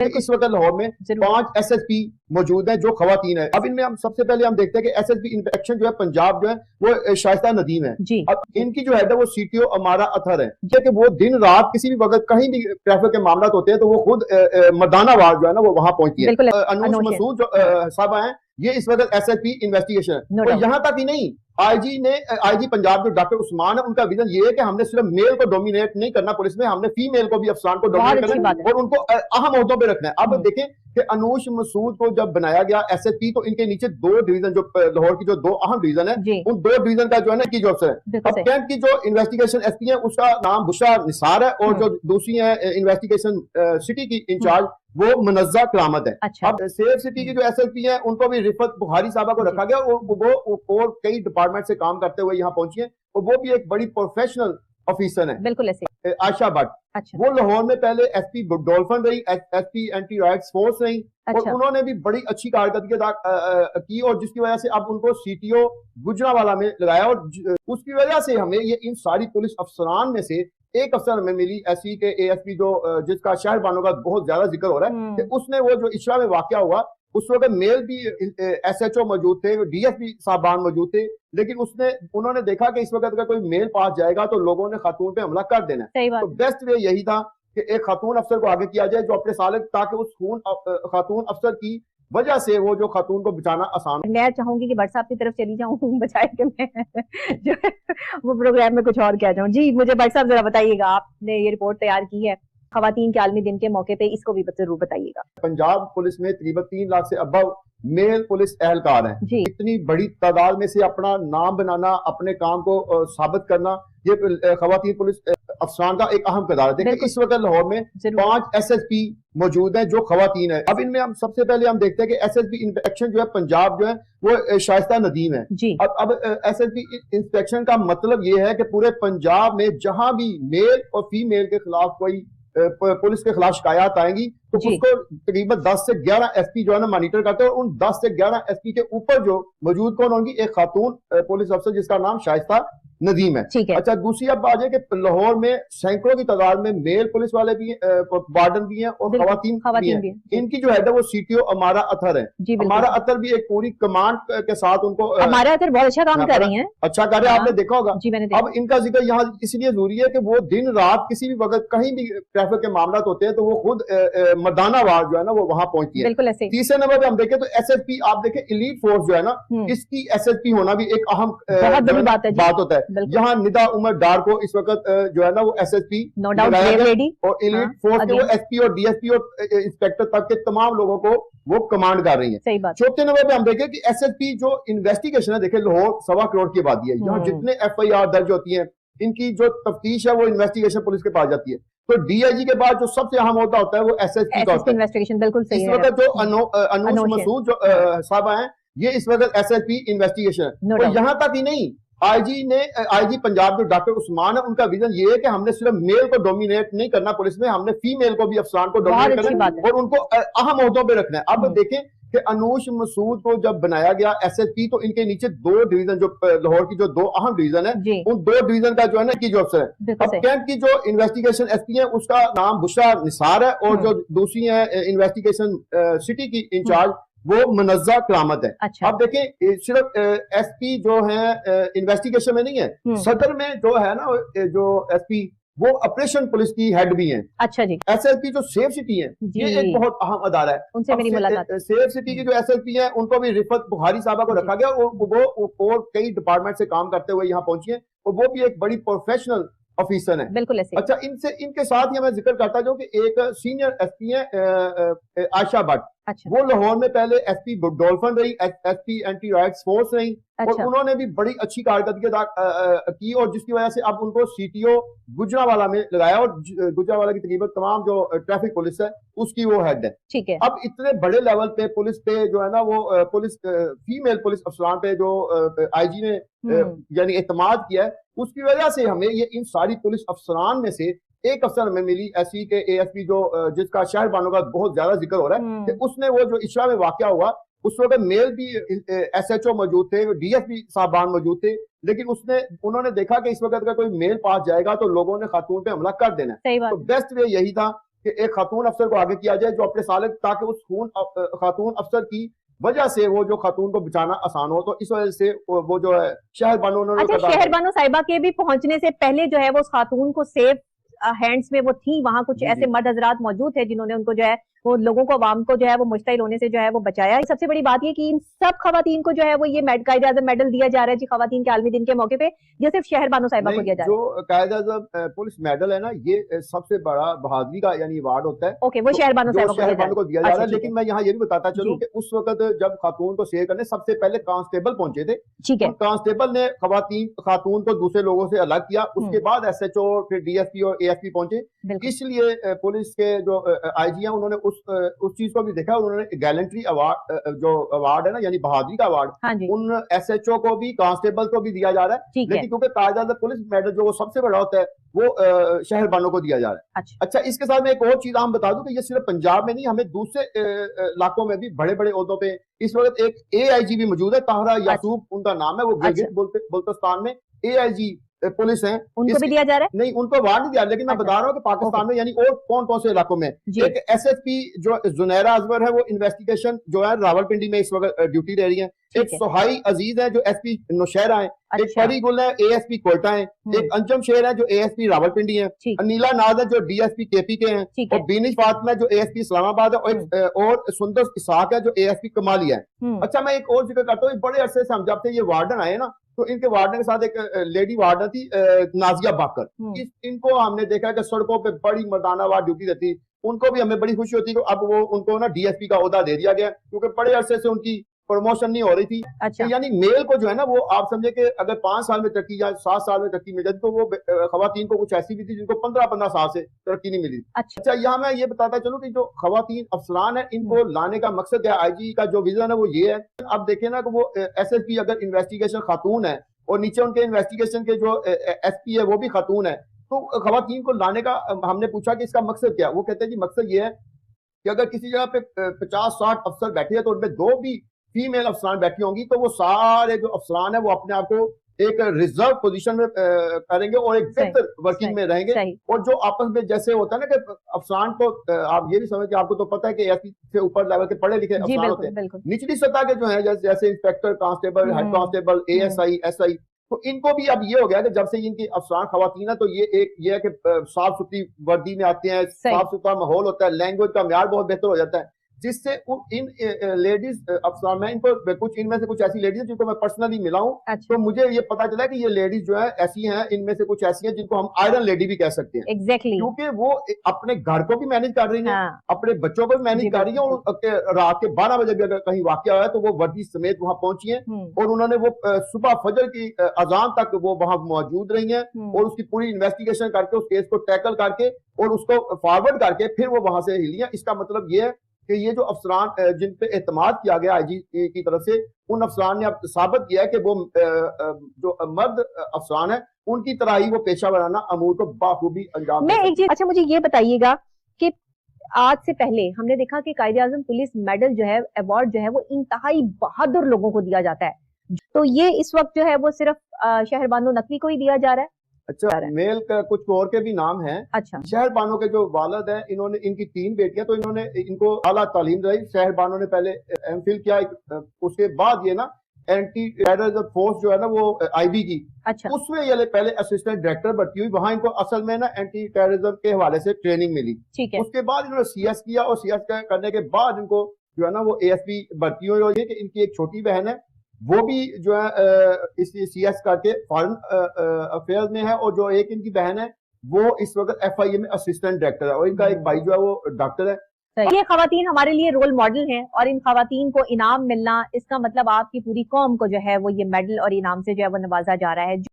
इस वक्त लाहौर में 5 SSP मौजूद हैं जो खवातीन है। अब इनमें हम सबसे पहले हम देखते हैं कि SSP इंस्पेक्शन जो है पंजाब जो है वो शाइस्ता नदीम है। अब इनकी जो हेड है वो CTO अमारा अथर है। कि वो दिन रात किसी भी वक्त कहीं भी ट्रैफिक के मामला होते हैं तो वो खुद मर्दाना वार जो है ना वो वहां पहुंची है। अनूश मसूद जो साहब हैं ये इस वक्त SSP इन्वेस्टिगेशन और यहाँ तक ही नहीं, IG पंजाब जो डॉक्टर उस्मान है उनका विजन ये है कि हमने सिर्फ मेल को डोमिनेट नहीं करना पुलिस में, हमने फीमेल को भी अफसरान को डोमिनेट करना है और उनको अहम ओहदों पे रखना है। अब देखें कि अनूश मसूद को जब बनाया गया SSP तो इनके नीचे 2 डिवीजन जो लाहौर की जो 2 अहम डिवीजन है उन 2 डिवीजन का जो है ना की जो अफसर है। अब कैंट की जो इन्वेस्टिगेशन SP है उसका नाम बुशरा निसार है और जो दूसरी है इन्वेस्टिगेशन सिटी की इंचार्ज वो मुनज़्ज़ा करामत है। अब सेफ सिटी की जो SSP है उनको भी रिफत बुखारी साहबा को रखा गया और वो और कई डिपार्टमेंट से काम करते हुए यहाँ पहुंची है और वो भी एक बड़ी प्रोफेशनल ऑफिसर है। बिल्कुल ऐसे आयशा भट्ट वो लाहौर में पहले SP डोल्फन रही, SP एंटी राइट्स फोर्स रही और उन्होंने भी बड़ी अच्छी कारकर्दगी की और जिसकी वजह से अब उनको CTO गुजरावाला में लगाया और उसकी वजह से हमें ये इन सारी पुलिस अफसरान में से एक अफसर हमें मिली SE के ASP जो जिसका शहर बानों का बहुत ज्यादा जिक्र हो रहा है कि उसने वो जो इशरा में वाकया हुआ उस वक्त मेल भी SHO मौजूद थे, DSP साहबान मौजूद थे, लेकिन उन्होंने देखा कि इस वक्त अगर कोई मेल पास जाएगा तो लोगों ने खातून पे हमला कर देना है। तो बेस्ट वे यही था कि एक खातून अफसर को आगे किया जाए जो अपने सालिक, ताकि उस खातून अफसर की वजह से वो जो खातून को बचाना आसान। मैं चाहूंगी कि भट्ट साहब की तरफ चली जाऊं बचाए कि मैं जो वो प्रोग्राम में कुछ और कह जाऊं। जी मुझे भट्ट साहब जरा बताइएगा, आपने ये रिपोर्ट तैयार की है खवातीन के आलमी दिन के मौके पे, इसको भी जरूर बताइएगा। पंजाब पुलिस में तकरीबन 3 लाख से अबव मेल पुलिस एहलकार हैं। इतनी बड़ी तादाद में से अपना नाम बनाना, अपने काम को साबित करना, ये खवातीन पुलिस अफसरान का एक अहम किरदार है। देखिए इस वक्त लाहौर में 5 SSP मौजूद हैं जो खवातीन है। अब इनमें हम सबसे पहले हम देखते हैं कि SSP इंस्पेक्शन जो है पंजाब जो है वो शाइस्ता नदीम है। अब SSP इंस्पेक्शन का मतलब ये है कि पूरे पंजाब में जहां भी मेल और फीमेल के खिलाफ कोई पुलिस के खिलाफ शिकायत आएंगी तो उसको तकरीबन 10 से 11 SP जो है ना मॉनिटर करते हैं और उन 10 से 11 SP के ऊपर जो मौजूद कौन होंगी, एक खातून पुलिस अफसर जिसका नाम शाइस्ता नदीम है। अच्छा दूसरी अब आ जाए कि लाहौर में सैकड़ों की तादाद में मेल पुलिस वाले भी वार्डन भी हैं और खवातीन भी हैं। इनकी जो हेड है वो CTO अमारा अथर है। अमारा अथर भी एक पूरी कमांड के साथ उनको अमारा अथर बहुत अच्छा काम कर रही हैं। अच्छा कर रहे हैं, आपने देखा होगा। अब इनका जिक्र यहाँ इसलिए जरूरी है कि वो दिन रात किसी भी वक्त कहीं भी ट्रैफिक के मामला होते हैं तो वो खुद मर्दाना वार जो है ना वो वहां पहुंची है। तीसरे नंबर पे हम देखें तो SSP आप देखें एलीट फोर्स जो है ना इसकी SSP होना भी एक अहम बात होता है। यहाँ निदा उमर डार को इस वक्त जो है ना वो SSP और एलीट फोर्स के वो SP और DSP और इंस्पेक्टर तक के तमाम लोगों को वो कमांड कर रही है। चौथे नंबर पे हम देखें कि SSP जो इन्वेस्टिगेशन है, देखें लाहौर 1.25 करोड़ की आबादी है, यहाँ जितने FIR दर्ज होती है इनकी जो तफ्तीश है वो इन्वेस्टिगेशन पुलिस के पास जाती है। तो DIG के बाद जो सबसे अहम होता है वो SSP का होता है। इन्वेस्टिगेशन बिल्कुल सही है। इस वक्त जो अनूश मसूद जो साहबा हैं ये इस वक्त SSP इन्वेस्टिगेशन और यहाँ तक ही नहीं, IG पंजाब जो डॉक्टर उस्मान है उनका विजन ये है कि हमने सिर्फ मेल को डोमिनेट नहीं करना पुलिस में, हमने फीमेल को भी अफसरान को डोमिनेट करना है और उनको अहम ओहदों पे रखना है। अब देखें कि अनूश मसूद को जब बनाया गया SSP तो इनके नीचे 2 डिवीजन जो लाहौर की जो 2 अहम डिवीजन है उन 2 डिवीजन का जो है ना की जो अफसर है। अब कैंट की जो इन्वेस्टिगेशन SP है उसका नाम बुशरा निसार है और जो दूसरी है इन्वेस्टिगेशन सिटी की इंचार्ज वो मुनज़्ज़ा करामत है। अब देखें सिर्फ SP जो है इन्वेस्टिगेशन में नहीं है, सदर में जो है ना जो SP वो ऑपरेशन पुलिस की हेड भी हैं। अच्छा जी। SSP जो सेफ सिटी है ये एक बहुत अहम अदारा है। उनसे मेरी मुलाकात। सेफ सिटी की जो SSP है उनको भी रिफत बुखारी साहबा को रखा गया और वो और कई डिपार्टमेंट से काम करते हुए यहाँ पहुंची है और वो भी एक बड़ी प्रोफेशनल ऑफिसर है। बिल्कुल ऐसे। अच्छा इनके साथ ही मैं जिक्र करता जाऊं कि एक सीनियर SP है आयशा भट्ट। वो लाहौर में पहले SP डोल्फन रही, SP एंटी राइट्स फोर्स रही और उन्होंने भी बड़ी अच्छी कारकर्दगी की और जिसकी वजह से अब उनको CTO गुजरावाला में लगाया और गुजरावाला की तकरीबन तमाम जो ट्रैफिक पुलिस है उसकी वो हेड है। ठीक है। अब इतने बड़े लेवल पे पुलिस पे जो है ना वो पुलिस फीमेल पुलिस अफसरान पे जो IG ने यानी एतमाद किया है उसकी वजह से हमें ये इन सारी पुलिस अफसरान में से एक अफसर हमें मिली SE के ASP जो जिसका शहर बानों का बहुत ज्यादा जिक्र हो रहा है कि उसने वो जो इशरा में वाकया हुआ उस वक्त मेल भी SHO मौजूद थे, DSP साहबान मौजूद थे, लेकिन उन्होंने देखा कि इस वक्त अगर कोई मेल पास जाएगा तो लोगों ने खातून पे हमला कर देना है। तो बेस्ट वे यही था कि एक खातून अफसर को आगे किया जाए जो अपने साले, ताकि उस खातून अफसर की वजह से वो जो खातून को बचाना आसान हो। तो इस वजह से वो जो है शहरबानो, अच्छा, शहरबानो साहिबा के भी पहुंचने से पहले जो है वो उस खातून को सेफ हैंड्स में वो थी, वहां कुछ ऐसे मर्द हजरात मौजूद थे जिन्होंने उनको जो है वो लोगों को, आवाम को जो है वो मुश्तइल होने से जो है वो बचाया। सबसे बड़ी बात ये कि इन सब खवातीन को जो है वो ये कायदे-ए-आज़म मेडल दिया जा रहा है जी खवातीन के आलमी दिन के मौके पे, या सिर्फ शहरबानो साहिबा को दिया जा रहा है? जो कायदे-ए-आज़म पुलिस मेडल है ना, ये सबसे बड़ा बहादुरी का यानी अवार्ड होता है। ओके, वो शहरबानो को दिया जा रहा है। लेकिन मैं यहाँ ये भी बताता चलूं कि उस वक्त जब खातून को सेव करने सबसे पहले कांस्टेबल पहुंचे थे, ठीक है, कांस्टेबल ने खातून को दूसरे लोगों से अलग किया। उसके बाद SHO, फिर DSP और ASP पहुंचे। इसलिए पुलिस के जो IG हैं उन्होंने उस चीज को भी देखा। उन्होंने गैलेंट्री अवार्ड, जो अवार्ड है ना यानी बहादुरी का अवार्ड, उन SHO को भी, कांस्टेबल को भी दिया जा रहा है। लेकिन क्योंकि कायदे पुलिस मेडल जो वो सबसे बड़ा होता है वो शहरबानों को दिया जा रहा है। अच्छा, इसके साथ में एक और चीज हम बता दूं कि ये सिर्फ पंजाब में नहीं, हमें दूसरे इलाकों में भी बड़े बड़े ओहदों पे इस वक्त एक AIG भी मौजूद है, ताहरा यासूब उनका नाम है। वो गिलगित बल्तिस्तान में AIG पुलिस है, उनको भी दिया जा रहा है? नहीं, उनको अवार्ड नहीं दिया, लेकिन मैं बता रहा हूँ कि पाकिस्तान में यानी और कौन कौन से इलाकों में एक SSP जो जुनैरा अजवर है वो इन्वेस्टिगेशन जो है रावलपिंडी में इस वक्त ड्यूटी दे रही है। एक सोहाई अजीज है जो SP नौशहरा है। एक परी गुल है ASP कोयटा है। एक अंजम शेर है जो ASP रावलपिंडी है। अनीला नाज है जो DSP KP के हैं। और बीनिश फातिमा जो ASP इस्लामाबाद है। और सुंदर इसाक है जो ASP कमाली है। अच्छा, मैं एक और जिक्र करता हूँ, बड़े अरसे से हम जब से ये वार्डन आए ना, तो इनके वार्डन के साथ एक लेडी वार्डन थी नाजिया बाकर। इनको हमने देखा कि सड़कों पे बड़ी मर्दानावार ड्यूटी रहती। उनको भी हमें बड़ी खुशी होती है कि अब वो उनको ना DSP का ओहदा दे दिया गया, क्योंकि बड़े अरसे से उनकी प्रमोशन नहीं हो रही थी। अच्छा। यानी मेल को जो है ना वो आप समझे कि अगर 5 साल में तरक्की या 7 साल में तरक्की मिल जाती, तो वो खवातीन को कुछ ऐसी भी थी जिनको 15-15 साल से तरक्की नहीं मिली। अच्छा, यहाँ मैं ये बताता चलूं कि जो खवातीन अफसरान है इनको लाने का मकसद है, IG का जो विजन है वो ये है। अब देखे ना कि वो SSP अगर इन्वेस्टिगेशन खातून है और नीचे उनके इन्वेस्टिगेशन के जो SP है वो भी खातून है, तो खवातीन को लाने का हमने पूछा कि इसका मकसद क्या है। वो कहते हैं जी मकसद ये है कि अगर किसी जगह पे 50-60 अफसर बैठे हैं तो उनमें 2 भी फीमेल अफसरान बैठी होंगी, तो वो सारे जो अफसरान है वो अपने आप को एक रिजर्व पोजीशन में करेंगे और एक बेहतर वर्किंग में रहेंगे। और जो आपस में जैसे होता है ना कि अफसरान को आप ये भी समझ के, आपको तो पता है कि ASP से ऊपर लेवल के पढ़े लिखे अफसरान होते हैं, निचली सतह के जो है जैसे inspector, constable, head constable, ASI, SI, तो इनको भी अब ये हो गया कि जब से इनकी अफसरान खवातीन है तो ये है कि साफ सुथरी वर्दी में आते हैं, साफ सुथरा माहौल होता है, लैंग्वेज का म्यार बहुत बेहतर हो जाता है, जिससे इन लेडीज अफसरान में इनको कुछ इनमें से कुछ ऐसी लेडीज जिनको मैं पर्सनली मिला हूँ। अच्छा। तो मुझे ये पता चला कि ये लेडीज जो है ऐसी हैं, इनमें से कुछ ऐसी हैं जिनको हम आयरन लेडी भी कह सकते हैं। एग्जैक्टली। क्योंकि वो अपने घर को भी मैनेज कर रही है। हाँ। अपने बच्चों को भी मैनेज कर रही है। और रात के 12 बजे भी अगर कहीं वाकया हुआ है तो वो वर्दी समेत वहां पहुंची है और उन्होंने वो सुबह फजर की अजान तक वो वहां मौजूद रही है और उसकी पूरी इन्वेस्टिगेशन करके उस केस को टैकल करके और उसको फॉरवर्ड करके फिर वो वहां से हिली है। इसका मतलब ये है कि ये जो अफसरान जिन पे एतमाद किया गया IG की तरफ से, उन अफसरान ने अब साबित किया है कि वो जो मर्द अफसरान है उनकी तरह ही वो पेशा बनाना अमूर को बाखूबी अंजाम मैं एक चीज, अच्छा मुझे ये बताइएगा कि आज से पहले हमने देखा कि कायदे-ए-आज़म पुलिस मेडल जो है, अवार्ड जो है वो इंतहाई बहादुर लोगों को दिया जाता है, तो ये इस वक्त जो है वो सिर्फ शहरबानो नकवी को ही दिया जा रहा है? अच्छा, मेल का कुछ और के भी नाम हैं। अच्छा, शहरबानो के जो वालिद हैं, इन्होंने, इनकी 3 बेटियां, तो इन्होंने इनको आला तालीम दी। शहरबानो ने पहले MPhil किया, उसके बाद ये ना एंटी टेररिज्म फोर्स जो है ना वो IB की, अच्छा, उसमें ये पहले असिस्टेंट डायरेक्टर भर्ती हुई। वहां इनको असल में ना एंटी टेररिज्म के हवाले से ट्रेनिंग मिली। ठीक है। उसके बाद इन्होंने CS किया और CS करने के बाद इनको जो है ना वो ASP भर्ती हुई। और ये कि इनकी एक छोटी बहन है, वो भी जो है इस CS करके फॉरेन अफेयर्स में है, और जो एक इनकी बहन है वो इस वक्त FIA में असिस्टेंट डायरेक्टर है, और इनका एक भाई जो है वो डॉक्टर है। ये खवातीन हमारे लिए रोल मॉडल हैं और इन खवातीन को इनाम मिलना, इसका मतलब आपकी पूरी कौम को जो है वो ये मेडल और इनाम से जो है वो नवाजा जा रहा है।